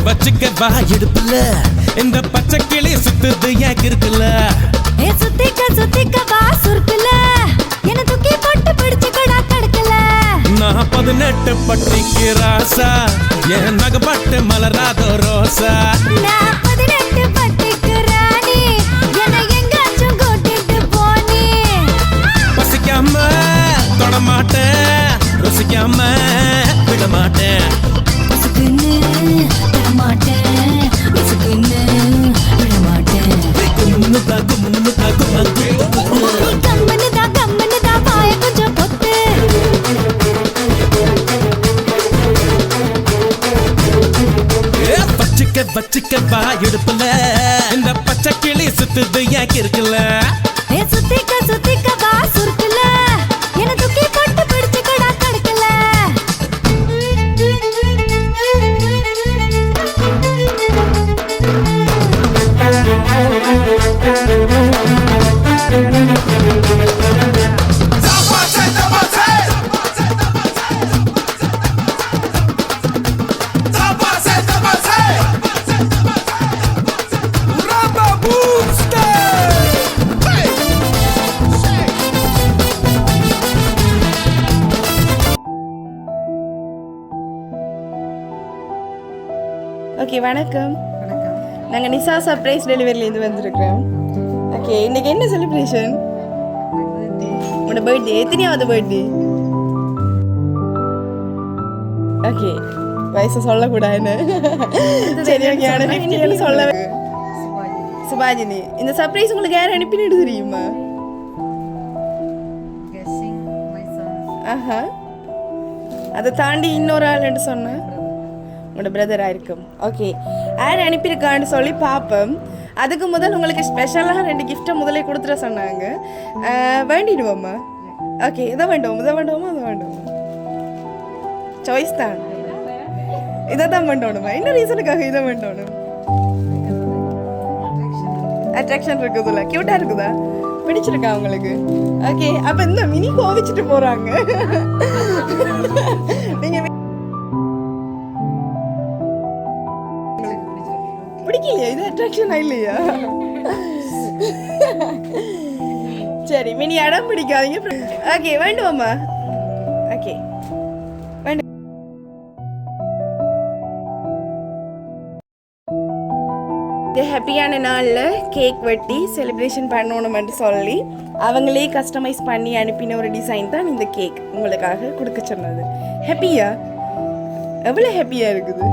வச்சுக்க வா இடுப்புல இந்த பச்சை கிளி சுத்துது ஏன் இருக்குல்ல சுத்திக்க வா சுருக்குல என்ன தூக்கி போட்டு பிடிச்சுக்கடா தடுக்கல நான் 18 பட்டிக்கு ராசா என் நகப்பட்டு மலராதோ ரோசா நான் 18 பட்டிக்கு ராணி என்ன எங்காச்சும் கூட்டிட்டு போனி பசிக்காம தொட மாட்டேன் ருசிக்காம விட மாட்டேன் பசுக்குன்னு விட மாட்டேன் பசுக்குன்னு விட மாட்டேன் கும்முன்னு கம்மனு தான் பாய கொஞ்சம் பொத்து வச்சுக்க வா இடுப்புல இந்த பச்சை கிளி சுத்துது ஏன் இருக்குல்ல சுத்திக்க வா சுருக்குல என்ன தூக்கி போட்டு பிடிச்சுக்கடா தடுக்கல ஓகே வணக்கம். நாங்கள் நிசா சர்ப்ரைஸ் டெலிவரிலேருந்து வந்திருக்கிறோம். ஓகே இன்னைக்கு என்ன செலிப்ரேஷன்? உன்னோட பர்த்டே எத்தனையாவது பர்த்டே? ஓகே வயசு சொல்லக்கூடாதுன்னு சரி ஓகே ஆனால் சொல்ல சுபாஜினி. இந்த சர்ப்ரைஸ் உங்களுக்கு யார் அனுப்பினு தெரியுமா? ஆஹா அதை தாண்டி இன்னொரு ஆள்னு சொன்னேன் உங்களோட பிரதராக இருக்கும். ஓகே யார் அனுப்பியிருக்கான்னு சொல்லி பார்ப்போம். அதுக்கு முதல் உங்களுக்கு ஸ்பெஷலாக 2 கிஃப்ட்டை முதலே கொடுத்துட சொன்னாங்க. வேண்டிடுவோம்மா? ஓகே இதை வேண்டுவோம் அதை வேண்டுவோமா? சாய்ஸ் தான், இதை தான் வேண்டணுமா? என்ன ரீசனுக்காக இதை வேண்டணும்? அட்ராக்ஷன் இருக்குதுல்ல, க்யூட்டாக இருக்குதா, பிடிச்சிருக்கா உங்களுக்கு? ஓகே அப்போ இந்த மினி கோவிச்சுட்டு போகிறாங்க. நீங்கள் பிடிக்கலையா? இது அட்ராக்ஷனா இல்லையா? சரி மினி இடம் பிடிக்காதீங்க. ஓகே வேண்டுவோம்மா? ஓகே ஹாப்பியான நாளில் கேக் வெட்டி செலிப்ரேஷன் பண்ணணும்னு சொல்லி அவங்களே கஸ்டமைஸ் பண்ணி அனுப்பின ஒரு டிசைன் தான் இந்த கேக் உங்களுக்காக கொடுக்க சொன்னது. ஹாப்பியா? எவ்வளோ ஹாப்பியாக இருக்குது?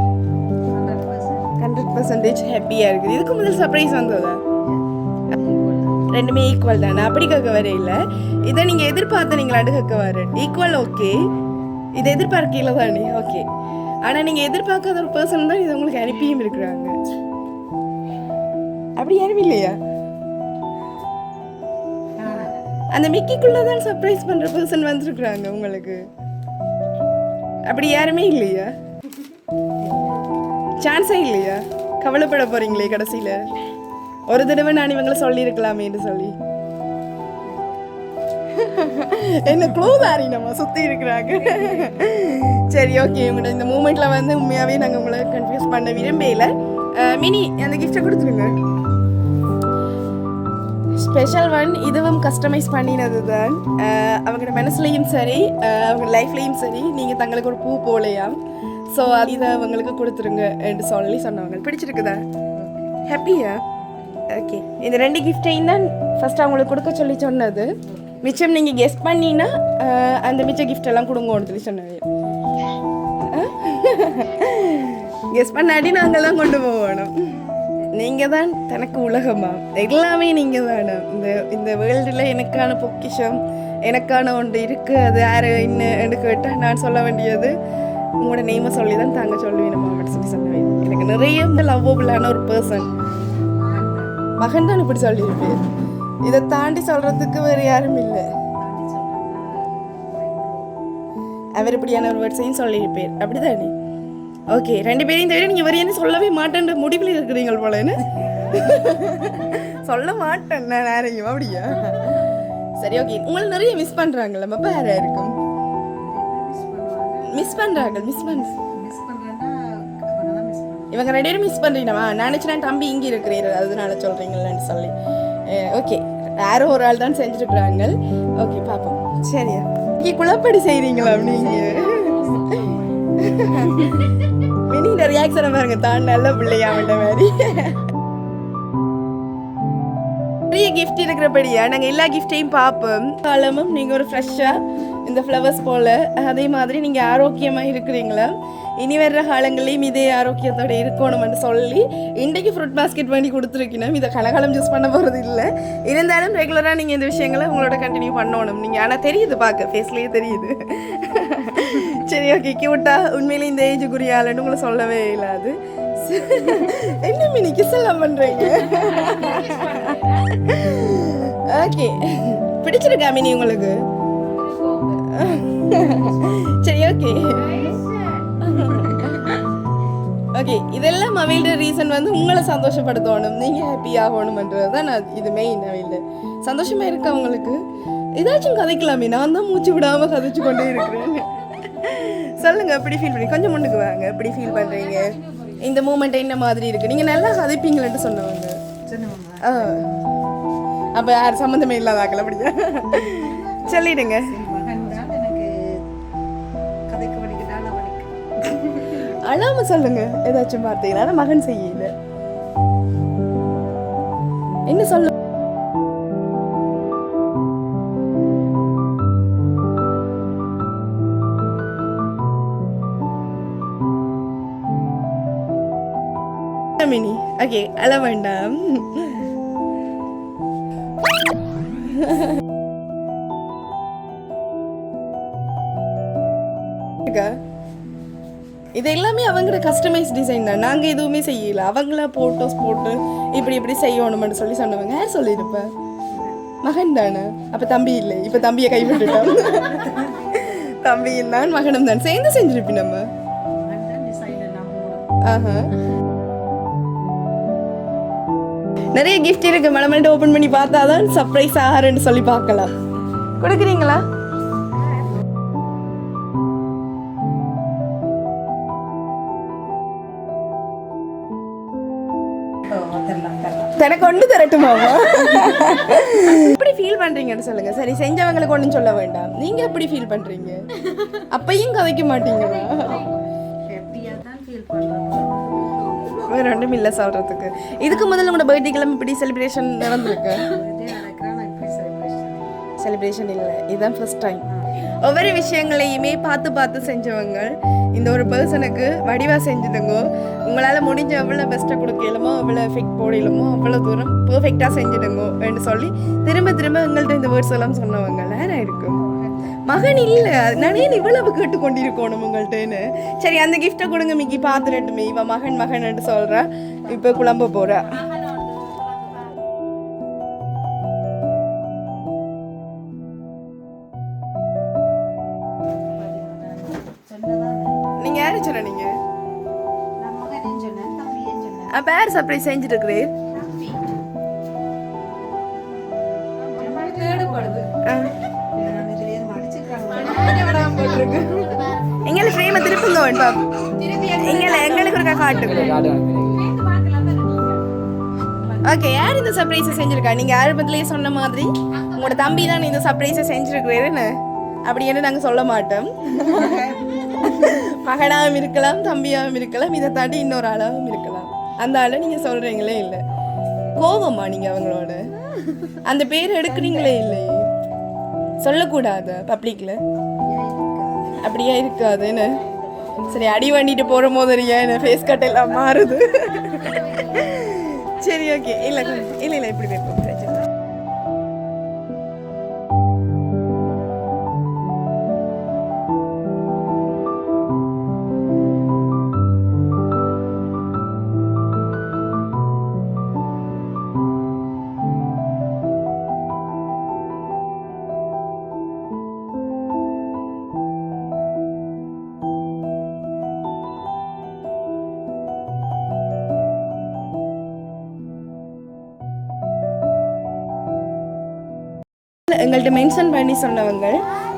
100% ஹாப்பியாக இருக்குது. இதுக்கு முதல் சர்ப்ரைஸ் வந்ததா? ரெண்டுமே ஈக்குவல் தானே? அப்படி கேட்க வர இல்லை. இதை நீங்கள் எதிர்பார்த்த நீங்களாண்டு கேட்க வர ஈக்குவல். ஓகே இதை எதிர்பார்க்கல தானே? ஓகே ஆனால் நீங்கள் எதிர்பார்க்காத ஒரு பர்சன் தான் இதை உங்களுக்கு அனுப்பியும் இருக்கிறாங்க. அப்படி யாரும் இல்லையா? அந்த மிக்கிக்குள்ளே தான் சர்ப்ரைஸ் பண்ணுற பர்சன் வந்துருக்குறாங்க உங்களுக்கு. அப்படி யாருமே இல்லையா? சான்ஸே இல்லையா? கவலைப்பட போறீங்களே கடைசியில்? ஒரு தடவை நான் இவங்களை சொல்லியிருக்கலாமேன்னு சொல்லி என்ன க்ளோதாரி நம்ம சுற்றி இருக்கிறாங்க. சரி ஓகே உங்களோட இந்த மூமெண்ட்டில் வந்து உண்மையாகவே நாங்கள் உங்களை கன்ஃபியூஸ் பண்ண விரும்பல. மினி அந்த கிஃப்டை கொடுத்துருங்க. Special one. இதுவும் கஸ்டமைஸ் பண்ணினது தான். அவங்களோட மனசுலையும் சரி அவங்க லைஃப்லேயும் சரி நீங்கள் தங்களுக்கு ஒரு பூ போலையாம். ஸோ இதை அவங்களுக்கு கொடுத்துருங்க என்று சொல்லி சொன்னவங்க. பிடிச்சிருக்குதா? ஹாப்பியா? ஓகே இந்த 2 கிஃப்டையும் தான் ஃபஸ்ட்டு அவங்களுக்கு கொடுக்க சொல்லி சொன்னது. மிச்சம் நீங்கள் கெஸ்ட் பண்ணினா அந்த மிச்ச கிஃப்டெல்லாம் கொடுங்கன்னு சொல்லி சொன்னது. கெஸ்ட் பண்ணாடி நாங்கள் தான் கொண்டு போகணும். நீங்கள் தான் தனக்கு உலகமா, எல்லாமே நீங்கள் தானே. இந்த வேர்ல்டில் எனக்கான பொக்கிஷம் எனக்கான ஒன்று இருக்குது. அது யார் என்ன கேட்டால் நான் சொல்ல வேண்டியது உங்களோட நேமை சொல்லி தான் தாங்க சொல்லுவேன் நம்ம சொல்லி சொல்லுவேன். எனக்கு நிறைய லவ்வபுளான ஒரு பர்சன் மகன் தான் இப்படி சொல்லியிருப்பேன். இதை தாண்டி சொல்கிறதுக்கு வேறு யாரும் இல்லை. அவர் இப்படியான ஒரு வேர்ட்ஸையும் சொல்லியிருப்பேன். அப்படிதானே? ஓகே 2 பேரையும் தவிர நீங்கள் வேறு என்ன சொல்லவே மாட்டேன்ற முடிவில் இருக்கிறீங்க போலன்னு. சொல்ல மாட்டேன் நான் யாரையும். அப்படியா? சரி ஓகே உங்களை நிறைய மிஸ் பண்ணுறாங்களே அப்போ யாராக இருக்கும்? மிஸ் பண்ணுறாங்க. இவங்க 2 பேரும் மிஸ் பண்ணுறீங்கம்மா நினச்சினா தம்பி இங்கே இருக்கிறீர்கள் அதனால சொல்கிறீங்களேன்னு சொல்லி ஓகே யாரோ ஒரு ஆள் தான் செஞ்சுருக்குறாங்க ஓகே பார்ப்போம் சரியா இங்கே குழப்படி செய்கிறீங்களா நீங்கள் மினியோட ரியாக்ஷனை பாருங்க தான் நல்ல பிள்ளையாமட்ட மாதிரி நிறைய கிஃப்ட் இருக்கிறபடியா நாங்கள் எல்லா கிஃப்டையும் பார்ப்போம் காலமும் நீங்கள் ஒரு ஃப்ரெஷ்ஷாக இந்த ஃப்ளவர்ஸ் போல் அதே மாதிரி நீங்கள் ஆரோக்கியமாக இருக்கிறீங்களா இனி வர்ற காலங்களையும் இதே ஆரோக்கியத்தோடு இருக்கணும்னு சொல்லி இன்றைக்கு ஃப்ரூட் பாஸ்கெட் பண்ணி கொடுத்துருக்கணும் இதை கலகாலம் யூஸ் பண்ண போகிறது இல்லை இருந்தாலும் ரெகுலராக நீங்கள் இந்த விஷயங்களை உங்களோட கண்டினியூ பண்ணணும் நீங்கள் ஆனால் தெரியுது பார்க்க ஃபேஸ்லேயே தெரியுது சரி ஓகே கியூட்டா உண்மையிலே இந்த ஏஜுக்குரிய ஆளுன்னு உங்களை சொல்லவே இல்லாது என்ன மினி கிஸ் எல்லாம் பண்ணுறீங்க ஓகே பிடிச்சிருக்கா மினி உங்களுக்கு சரி ஓகே ஓகே இதெல்லாம் அவையோட ரீசன் வந்து உங்களை சந்தோஷப்படுத்தணும் நீங்கள் ஹாப்பி ஆகணும்ன்றது தான் நான் இது மெயின் அவையோட சந்தோஷமாக இருக்கா உங்களுக்கு ஏதாச்சும் கதைக்கலாமே நான் தான் மூச்சு விடாமல் கதைச்சு கொண்டே இருக்கிறேன் சொல்லுங்க எப்படி ஃபீல் பண்ணி கொஞ்சம் முன்னுக்கு வாங்க எப்படி ஃபீல் பண்ணுறீங்க இந்த மூமெண்ட் என்ன மாதிரி இருக்குது நீங்கள் நல்லா கதைப்பீங்களேன்ட்டு சொன்னவங்க அப்போ யார் சம்மந்தமே இல்லாதாக்கல அப்படியா சொல்லிடுங்க அழாம சொல்லுங்க ஏதாச்சும் பார்த்தீங்களா மகன் செய்யல என்ன சொல்ல மினி ஓகே அழ வேண்டாம் இது எல்லாமே அவங்களோட கஸ்டமைஸ் டிசைன் தான் நாங்கள் எதுவுமே செய்யல அவங்கள ஃபோட்டோஸ் போட்டு இப்படி இப்படி செய்யணும்னு சொல்லி சொன்னவங்க யார் சொல்லியிருப்பேன் மகன் தானே அப்போ தம்பி இல்லை இப்போ தம்பியை கைவிட்டுட்டோம் தம்பியும் தான் மகனும் தான் சேர்ந்து செஞ்சிருப்பி நம்ம ஆஹா நிறைய கிஃப்ட் இருக்கு மனமல்ட்டு ஓப்பன் பண்ணி பார்த்தா தான் சர்ப்ரைஸ் ஆகாருன்னு சொல்லி பார்க்கலாம் கொடுக்குறீங்களா எனக்கு ஒன்று தரட்டுமாவா எப்படி ஃபீல் பண்றீங்கன்னு சொல்லுங்க சரி செஞ்சவங்களுக்கு ஒன்றும் சொல்ல வேண்டாம் நீங்க எப்படி ஃபீல் பண்றீங்க அப்பையும் கதைக்க மாட்டீங்களா வேற ஒன்றும் இல்லை சொல்றதுக்கு இதுக்கு முதல்ல உங்களோட பர்த்டே கிளம்பி இப்படி செலிப்ரேஷன் நடந்திருக்கு செலிப்ரேஷன் இல்லை இதுதான் ஃபர்ஸ்ட் டைம் ஒவ்வொரு விஷயங்களையுமே பார்த்து பார்த்து செஞ்சவங்க இந்த ஒரு பர்சனுக்கு வடிவாக செஞ்சுதுங்க உங்களால் முடிஞ்ச எவ்வளோ பெஸ்ட்டாக கொடுக்கலுமோ எவ்வளோ எஃபெக்ட் போடலுமோ அவ்வளோ தூரம் பர்ஃபெக்டாக செஞ்சுடுங்க அப்படின்னு சொல்லி திரும்ப திரும்ப எங்கள்கிட்ட இந்த வேர்ட்ஸ் எல்லாம் சொன்னவங்க நேரம் இருக்கும் மகன் இல்லை நானே இவ்வளவு கேட்டு கொண்டிருக்கணும் உங்கள்கிட்டன்னு சரி அந்த கிஃப்டை கொடுங்க மிக்கி பார்த்துட்டுமே இவன் மகன் மகன் சொல்கிறா இப்போ குழம்ப போகிறா நீங்க யாரு சொன்னீங்க அப்ப யார் சர்ப்ரைஸ் செஞ்சுட்டு இருக்கிறீர் எங்களுக்கு ஃப்ரேமை திருப்புங்க எங்களுக்கு ஒரு காட்டு ஓகே யார் இந்த சர்ப்ரைஸை செஞ்சிருக்கா நீங்க ஆரம்பத்திலேயே சொன்ன மாதிரி உங்களோட தம்பி தான் இந்த சர்ப்ரைஸை செஞ்சிருக்கிறேன்னு அப்படின்னு நாங்கள் சொல்ல மாட்டோம் மகனாகவும் இருக்கலாம் தம்பியாகவும் இருக்கலாம் இதை தாண்டி இன்னொரு ஆளாகவும் இருக்கலாம் அந்த ஆளை நீங்கள் சொல்கிறீங்களே இல்லை கோவமா நீங்கள் அவங்களோட அந்த பேர் எடுக்கிறீங்களே இல்லை சொல்லக்கூடாது பப்ளிக்கில் அப்படியே இருக்காதுன்னு சரி அடி வண்டிட்டு போகிற போதறியா என்ன ஃபேஸ் கட் எல்லாம் மாறுது சரி ஓகே இல்லை இல்லை இல்லை இப்படி வைப்போம் எங்கள்கிட்ட மென்ஷன் பண்ணி சொன்னவங்க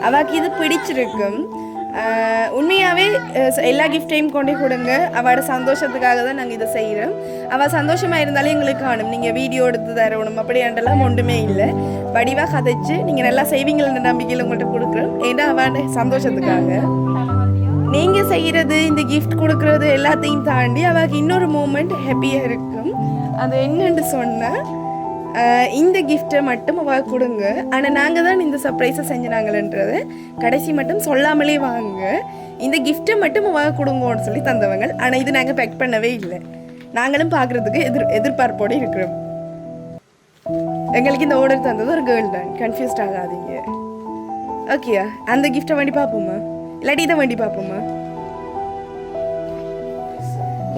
அவாக்கு இது பிடிச்சிருக்கும் உண்மையாகவே எல்லா கிஃப்டையும் கொண்டே கொடுங்க. அவளோட சந்தோஷத்துக்காக தான் நாங்கள் இதை செய்கிறோம். அவள் சந்தோஷமாக இருந்தாலே எங்களுக்கு காணும். நீங்கள் வீடியோ எடுத்து தரணும் அப்படியாண்டெல்லாம் ஒன்றுமே இல்லை. வடிவாக கதைச்சு நீங்கள் நல்லா செய்வீங்கள்ன்ற நம்பிக்கையில் உங்கள்கிட்ட கொடுக்குறோம். ஏன்னா அவளோட சந்தோஷத்துக்காக நீங்கள் செய்கிறது, இந்த கிஃப்ட் கொடுக்குறது எல்லாத்தையும் தாண்டி அவளுக்கு இன்னொரு மூமெண்ட் ஹாப்பியாக இருக்கும். அது என்னென்னு சொன்னால், இந்த கிஃப்டை மட்டும் அவள் கொடுங்க. ஆனால் நாங்கள் தான் இந்த சர்ப்ரைஸை செஞ்சினாங்கன்றதை கடைசி மட்டும் சொல்லாமலே வாங்க. இந்த கிஃப்டை மட்டும் அவள் கொடுங்கன்னு சொல்லி தந்தவங்க. ஆனால் இது நாங்கள் பேக் பண்ணவே இல்லை. நாங்களும் பார்க்குறதுக்கு எதிர்பார்ப்போடு இருக்கிறோம். எங்களுக்கு இந்த ஆர்டர் தந்தது ஒரு கேர்ள் தான். கன்ஃபியூஸ்ட் ஆகாதீங்க. ஓகேயா? அந்த கிஃப்டை வேண்டி பார்ப்போமா, இல்லாட்டி இதை வேண்டி பார்ப்போமா?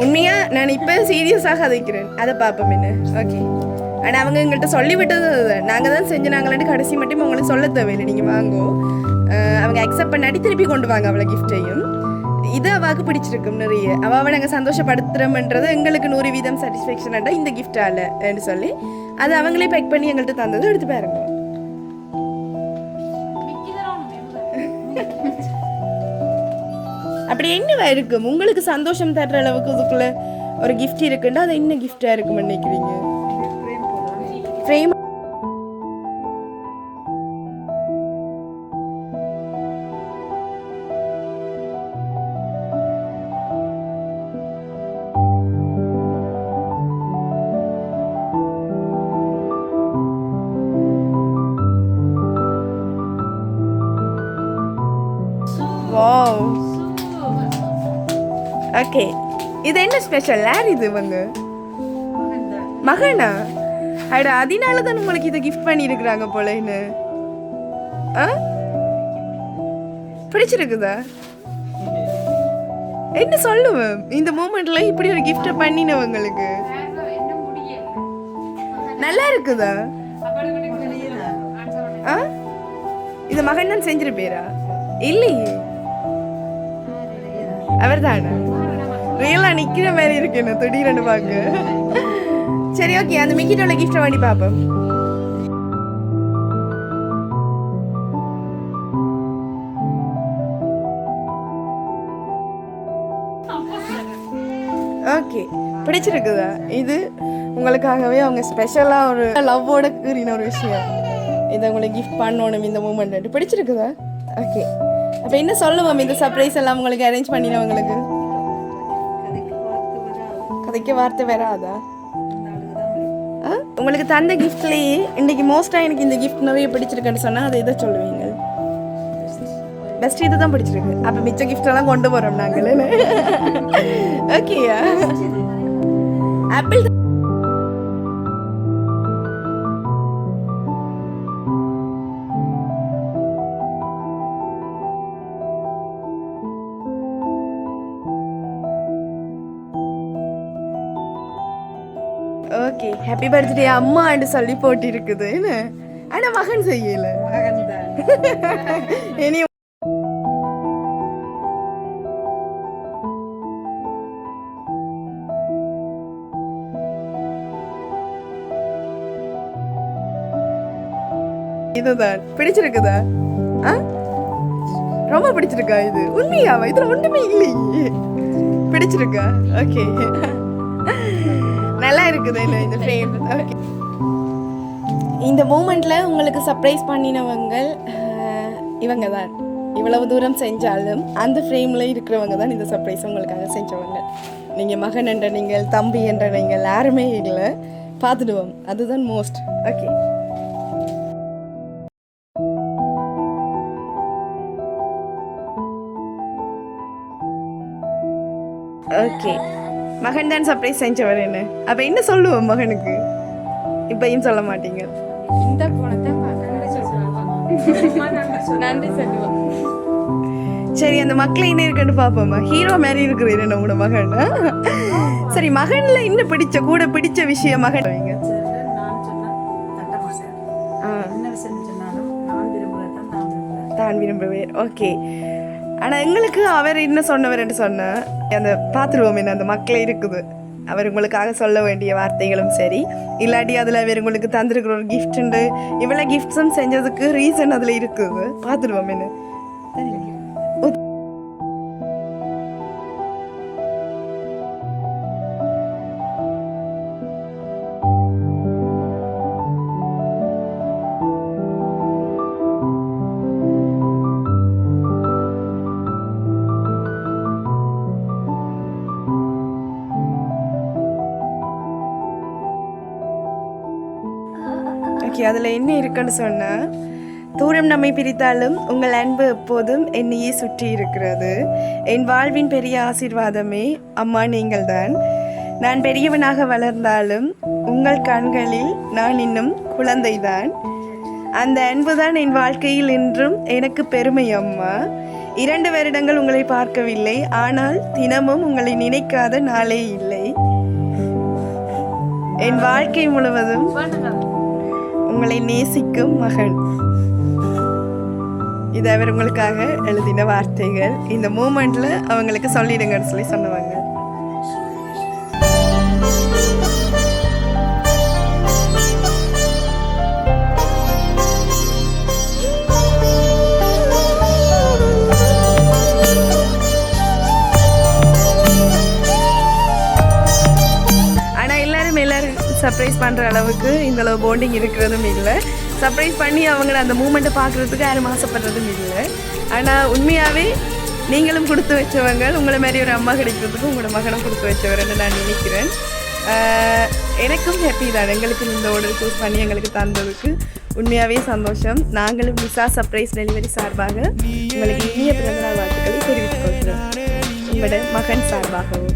உண்மையாக நான் இப்போ சீரியஸாக கதைக்கிறேன். அதை பார்ப்போம் என்ன. ஓகே. ஆனால் அவங்க எங்கள்கிட்ட சொல்லிவிட்டது நாங்கள் தான் செஞ்சுனாங்களான்னு கடைசி மட்டும் அவங்களுக்கு சொல்ல தேவையில்லை. நீங்கள் வாங்கோ, அவங்க அக்செப்ட் பண்ணாட்டி திருப்பி கொண்டு வாங்க அவளை கிஃப்டையும். இது அவளுக்கு பிடிச்சிருக்கும் நிறைய. அவளை நாங்கள் சந்தோஷப்படுத்துகிறோம்ன்றது எங்களுக்கு 100% சாட்டிஸ்ஃபேக்ஷனாக இந்த கிஃப்டால் என்று சொல்லி அதை அவங்களே பேக் பண்ணி எங்கள்கிட்ட தந்தது. எடுத்து பாருங்க. அப்படி என்னவா இருக்கும் உங்களுக்கு சந்தோஷம் தர்ற அளவுக்கு இதுக்குள்ள ஒரு கிஃப்ட் இருக்குன்னா அது என்ன கிஃப்டா இருக்கும் நினைக்கிறீங்க? ஃப்ரேம். வாவ். ஓகே, இது என்ன ஸ்பெஷல்? யார் இது? இவங்க மகனா? அட, அதனால தான் உங்களுக்கு இதை கிஃப்ட் பண்ணியிருக்கிறாங்க போலன்னு. பிடிச்சிருக்குதா? என்ன சொல்லுவேன் இந்த மூமெண்ட்ல இப்படி ஒரு கிஃப்ட் பண்ணினவங்களுக்கு? நல்லா இருக்குதா? இது மகன் தான் செஞ்சிருப்பேரா? இல்லையே, அவர் தானா? ரியலா நிக்கிற மாதிரி இருக்கு என்ன திடீர்னு பார்க்க. சரி, ஓகே, அந்த மிக்கிட்டோட கிஃப்ட் வாங்கி பார்ப்போம். ஓகே, பிடிச்சிருக்குதா? இது உங்களுக்காகவே அவங்க ஸ்பெஷலாக ஒரு லவ்வோட கூறின ஒரு விஷயம். இதை உங்களுக்கு கிஃப்ட் பண்ணணும் இந்த மூமெண்ட். பிடிச்சிருக்குதா? ஓகே, அப்போ என்ன சொல்லுவோம் இந்த சர்ப்ரைஸ் எல்லாம் உங்களுக்கு அரேஞ்ச் பண்ணினவங்களுக்கு? கதைக்க வார்த்தை வராதா? உங்களுக்கு தந்த கிஃப்ட்லேயே இன்னைக்கு மோஸ்ட்டாக எனக்கு இந்த கிஃப்ட் நிறைய பிடிச்சிருக்குன்னு சொன்னால் அதை இதை சொல்லுவீங்க? பெஸ்ட் இது தான் பிடிச்சிருக்கு. அப்போ மிச்ச கிஃப்டெல்லாம் கொண்டு போகிறோம் நாங்கள். ஓகேயா? ஆப்பிள் ஓகே, ஹாப்பி பர்த்டே அம்மான்னு சொல்லி போட்டி இருக்குது. என்ன ஆனா மகன் செய்யல. இனி இதுதான் பிடிச்சிருக்குதா? ரொம்ப பிடிச்சிருக்கா? இது உண்மையாவா? இதுல ஒன்றுமே இல்லையே. பிடிச்சிருக்கா? ஓகே, நல்லா இருக்குது இந்த ஃப்ரேம். ஓகே, இந்த மூமெண்ட்டில் உங்களுக்கு சர்ப்ரைஸ் பண்ணினவங்க இவங்க தான். இவ்வளவு தூரம் செஞ்சாலும் அந்த ஃப்ரேமில் இருக்கிறவங்க தான் இந்த சர்ப்ரைஸ் உங்களுக்காக செஞ்சவங்க. நீங்கள் மகன் என்ற நீங்கள், தம்பி என்ற நீங்கள் யாருமே இல்லை. பார்த்துடுவோம், அதுதான் மோஸ்ட். ஓகே, ஓகே, மகன் தான் சர்ப்ரைஸ் செஞ்சவர். என்ன அப்போ என்ன சொல்லுவோம் மகனுக்கு? இப்பயும் சொல்ல மாட்டீங்க. இந்த பணத்தை நன்றி சொல்லுவோம். சரி, அந்த மக்களை என்ன இருக்குன்னு பார்ப்போமா? ஹீரோ மாதிரி இருக்கிறது என்ன உங்களோட மகன்? சரி, மகன்ல இன்னும் கூட பிடிச்ச விஷயம் மகன் வைங்க. தான் விரும்புவேன். ஓகே, ஆனால் எங்களுக்கு அவர் என்ன சொன்னவர் என்று சொன்ன அந்த பார்த்துருவோம். என்ன அந்த மக்களை இருக்குது, அவர் உங்களுக்காக சொல்ல வேண்டிய வார்த்தைகளும் சரி, இல்லாட்டி அதில் அவர் உங்களுக்கு தந்திருக்கிற ஒரு கிஃப்ட்டுண்டு இவ்வளோ கிஃப்ட்ஸும் செஞ்சதுக்கு ரீசன் அதில் இருக்குது. பார்த்துருவோம். என்ன ஓகே, அதில் என்ன இருக்குன்னு சொன்னால், தூரம் நம்மை பிரித்தாலும் உங்கள் அன்பு எப்போதும் என்னையே சுற்றி இருக்கிறது. என் வாழ்வின் பெரிய ஆசீர்வாதமே அம்மா நீங்கள்தான். நான் பெரியவனாக வளர்ந்தாலும் உங்கள் கண்களில் நான் இன்னும் குழந்தைதான். அந்த அன்புதான் என் வாழ்க்கையில் இன்றும் எனக்கு பெருமை அம்மா. 2 வருடங்கள் உங்களை பார்க்கவில்லை, ஆனால் தினமும் உங்களை நினைக்காத நாளே இல்லை. என் வாழ்க்கை முழுவதும் உங்களை நேசிக்கும் மகன். இது அவர் உங்களுக்காக எழுதின வார்த்தைகள். இந்த மூமெண்ட்ல அவங்களுக்கு சொல்லிடுங்கன்னு சொல்லி சொன்னவங்க. சர்ப்ரைஸ் பண்ணுற அளவுக்கு இந்தளவு பாண்டிங் இருக்கிறதும் இல்லை. சர்ப்ரைஸ் பண்ணி அவங்கள அந்த மூமெண்ட்டை பார்க்குறதுக்கு யாரும் ஆசைப்படுறதும் இல்லை. ஆனால் உண்மையாகவே நீங்களும் கொடுத்து வச்சவங்க. உங்களை மாதிரி ஒரு அம்மா கிடைக்கிறதுக்கு உங்களோட மகனும் கொடுத்து வச்சவர்ன்னு நான் நினைக்கிறேன். எனக்கும் ஹாப்பி தான். எங்களுக்கு இந்த ஆர்டர் சூஸ் பண்ணி எங்களுக்கு தந்ததுக்கு உண்மையாகவே சந்தோஷம். நாங்களும் நிசா சர்ப்ரைஸ் டெலிவரி சார்பாக உங்களுக்கு இனிய பிறந்தநாள் வாழ்த்துக்களை தெரிவித்துக் கொள்கிறோம், உங்களோட மகன் சார்பாகவும்.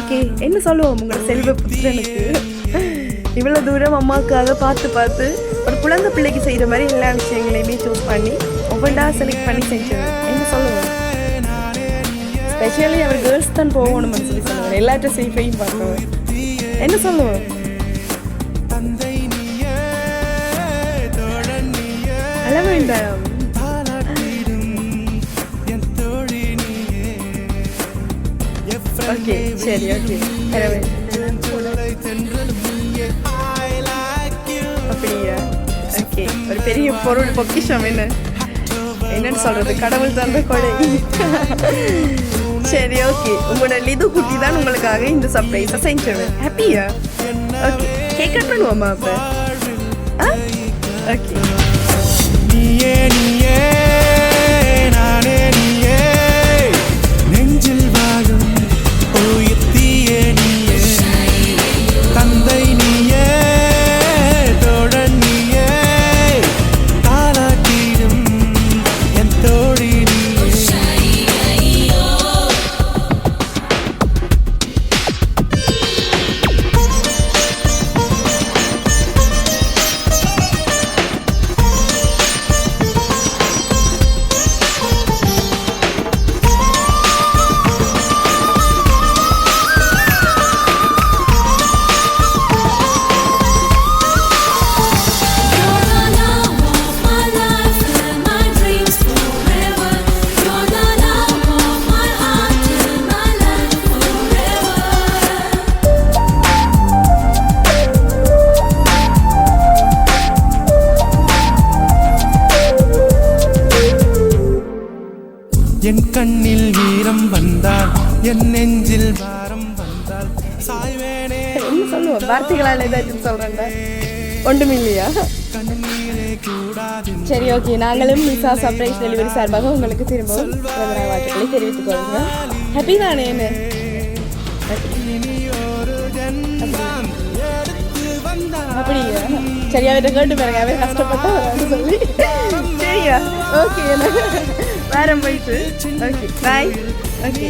ஓகே, என்ன சொல்லுவோம் உங்களோட செல்வ புத்திரனுக்கு இவ்வளோ தூரம் அம்மாவுக்காக பார்த்து ஒரு குழந்தை பிள்ளைக்கு செய்கிற மாதிரி எல்லா விஷயங்களையுமே சூஸ் பண்ணி ஒவ்வொன்றா செலக்ட் பண்ணி செஞ்சது. என்ன சொல்லுவோம், ஸ்பெஷலி அவர் கேர்ள்ஸ் தான் போகணும்னு சொல்லி சொல்லுவார். எல்லாத்தையும் சேஃபையும் பார்க்குவோம். என்ன சொல்லுவோம், அள வேண்டாம். ஓகே, சரி, ஓகே, அப்படியா? ஓகே, ஒரு பெரிய பொருள் பொக்கிஷம். என்னன்னு சொல்றது, கடவுள் தந்த கொடை. சரி, ஓகே, உங்களோட லிது குட்டி தான் உங்களுக்காக இந்த சர்ப்ரைஸை செஞ்சவன். ஹாப்பியா? ஓகே, கேக் கட் பண்ணுவோமா அப்போ? ஓகே. என் கண்ணில் வீரம் வந்தால் என் நெஞ்சில் வாரம் வந்தால் சாய்வேனே. என்ன சொல்லுவோம், வார்த்தைகளால் ஏதாச்சும் சொல்றேன்டா, ஒன்றும் இல்லையா? சரி, ஓகே, நாங்களும் நிசா சர்ப்ரைஸ் டெலிவரி சார்பாக உங்களுக்கு திரும்பவும் பிறந்தநாள் வாழ்த்துக்களை தெரிவித்துக் கொள்கிறோம். ஹாப்பி தானே? என்ன அப்படியா? சரியா, அவர்கிட்ட கேட்டு பாருங்க, அவர் கஷ்டப்பட்டா சொல்லி. சரியா? ஓகே, வேற போயிட்டு. ஓகே, பாய். ஓகே.